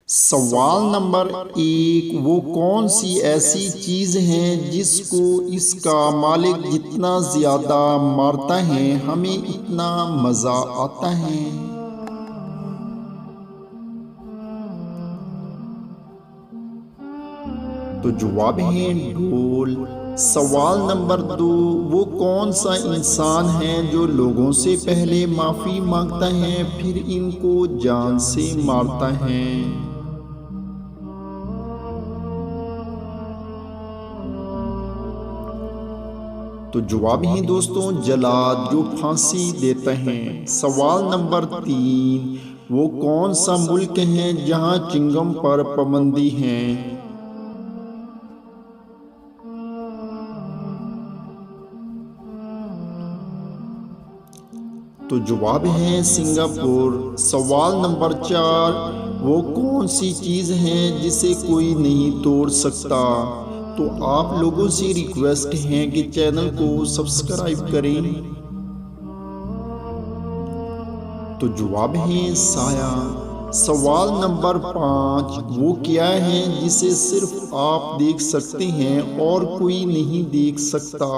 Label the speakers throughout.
Speaker 1: سوال نمبر 1، وہ کون سی ایسی چیز ہے جس کو اس کا مالک جتنا زیادہ مارتا ہے ہمیں اتنا مزہ آتا ہے؟ تو جواب ہے ڈھول۔ سوال نمبر 2، وہ کون سا انسان ہے جو لوگوں سے پہلے معافی مانگتا ہے پھر ان کو جان سے مارتا ہے؟ تو جواب ہے دوستوں جلاد، جو پھانسی دیتا ہے۔ سوال نمبر 3، وہ کون سا ملک ہے جہاں چنگم پر پابندی ہے؟ تو جواب ہے سنگاپور۔ سوال نمبر 4، وہ کون سی چیز ہے جسے کوئی نہیں توڑ سکتا؟ تو آپ لوگوں سے ریکویسٹ ہے کہ چینل کو سبسکرائب کریں۔ تو جواب ہے سایہ۔ سوال نمبر 5، وہ کیا ہے جسے صرف آپ دیکھ سکتے ہیں اور کوئی نہیں دیکھ سکتا؟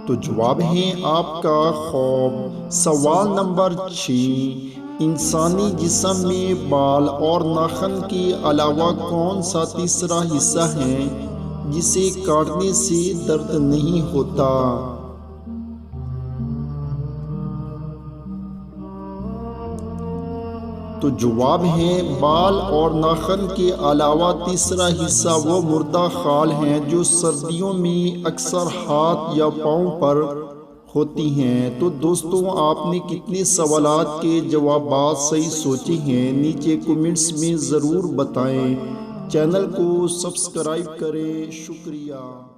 Speaker 1: تو جواب ہے آپ کا خواب۔ سوال نمبر 6، انسانی جسم میں بال اور ناخن کے علاوہ کون سا تیسرا حصہ ہے جسے کاٹنے سے درد نہیں ہوتا؟ تو جواب ہے بال اور ناخن کے علاوہ تیسرا حصہ وہ مردہ خال ہیں جو سردیوں میں اکثر ہاتھ یا پاؤں پر ہوتی ہیں۔ تو دوستوں آپ نے کتنے سوالات کے جوابات صحیح سوچے ہیں نیچے کومنٹس میں ضرور بتائیں۔ چینل کو سبسکرائب کریں۔ شکریہ۔